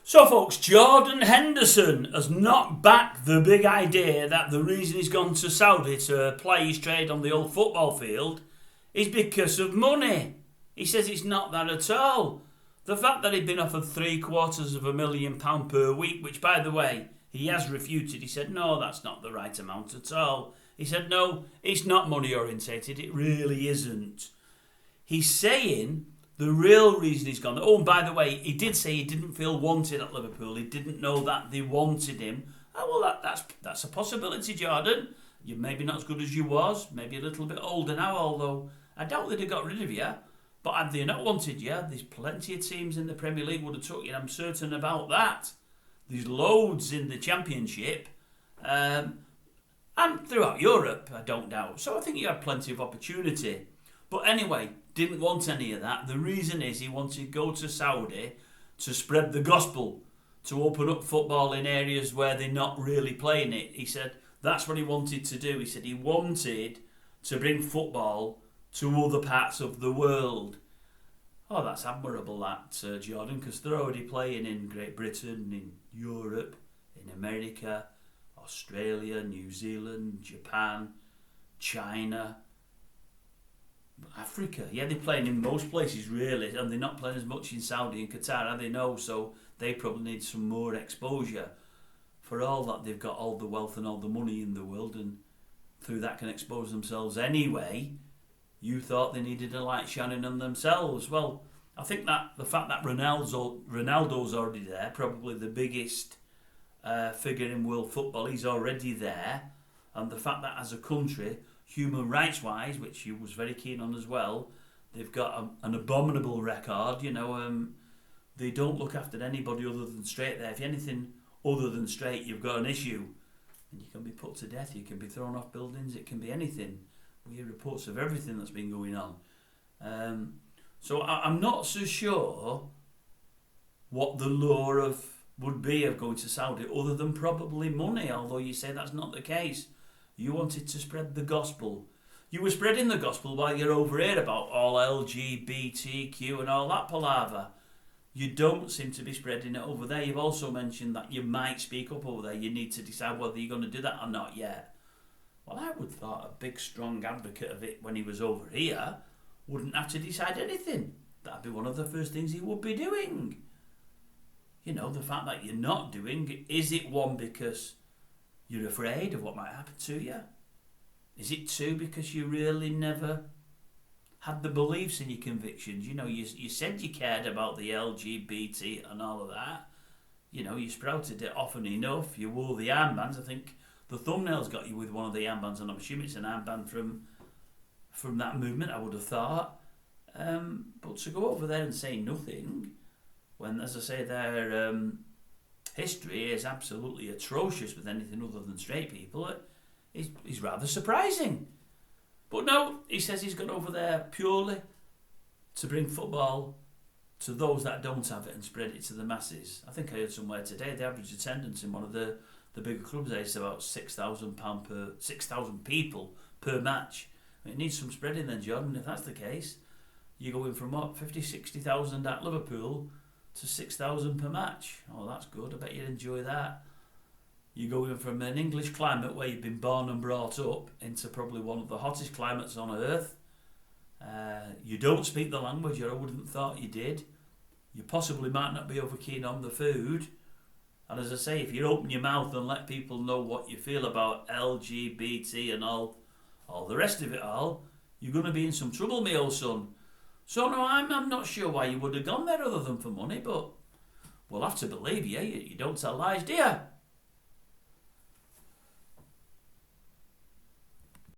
So, folks, Jordan Henderson has knocked back the big idea that the reason he's gone to Saudi to play his trade on the old football field is because of money. He says it's not that at all. The fact that he'd been offered £750,000 per week, which, by the way, he has refuted. He said, no, that's not the right amount at all. He said, no, it's not money orientated. It really isn't. He's saying the real reason he's gone... Oh, and by the way, he did say he didn't feel wanted at Liverpool. He didn't know that they wanted him. Oh, well, that's a possibility, Jordan. You're maybe not as good as you was. Maybe a little bit older now, although I doubt they'd have got rid of you. But had they not wanted you, there's plenty of teams in the Premier League would have took you. I'm certain about that. There's loads in the Championship. And throughout Europe, I don't doubt. So I think you had plenty of opportunity. But anyway, didn't want any of that. The reason is he wanted to go to Saudi to spread the gospel, to open up football in areas where they're not really playing it. He said that's what he wanted to do. He said he wanted to bring football to other parts of the world. Oh, that's admirable, that, Jordan, because they're already playing in Great Britain, in Europe, in America, Australia, New Zealand, Japan, China, Africa. Yeah, they're playing in most places, really, and they're not playing as much in Saudi and Qatar, are they? No, so they probably need some more exposure. For all that, they've got all the wealth and all the money in the world, and through that can expose themselves anyway. You thought they needed a light shining on themselves. Well, I think that the fact that Ronaldo's already there, probably the biggest figure in world football, he's already there, and the fact that as a country, human rights wise, which he was very keen on as well, they've got an abominable record. They don't look after anybody other than straight there. If you're anything other than straight, you've got an issue, and you can be put to death, you can be thrown off buildings, it can be anything. We hear reports of everything that's been going on. So I'm not so sure what the lure would be of going to Saudi, other than probably money, although you say that's not the case. You wanted to spread the gospel. You were spreading the gospel while you're over here about all LGBTQ and all that palaver. You don't seem to be spreading it over there. You've also mentioned that you might speak up over there. You need to decide whether you're going to do that or not yet. Well, I would have thought a big, strong advocate of it when he was over here wouldn't have to decide anything. That'd be one of the first things he would be doing. The fact that you're not doing, is it one because you're afraid of what might happen to you? Is it two because you really never had the beliefs in your convictions? You said you cared about the LGBT and all of that. You sprouted it often enough. You wore the armbands. I think the thumbnail's got you with one of the armbands, and I'm assuming it's an armband from that movement, I would have thought. But to go over there and say nothing, when, as I say, their history is absolutely atrocious with anything other than straight people, is rather surprising. But no, he says he's gone over there purely to bring football to those that don't have it and spread it to the masses. I think I heard somewhere today the average attendance in one of the bigger clubs there is about £6,000 people per match. It needs some spreading then, Jordan, if that's the case. You're going from what, 50, 60,000 at Liverpool to 6,000 per match. Oh, that's good. I bet you'd enjoy that. You're going from an English climate where you've been born and brought up into probably one of the hottest climates on earth. You don't speak the language, or I wouldn't have thought you did. You possibly might not be over keen on the food. And as I say, if you open your mouth and let people know what you feel about LGBT and all the rest of it all, you're going to be in some trouble, me old son. So no, I'm not sure why you would have gone there other than for money, but we'll have to believe you. You don't tell lies, do you?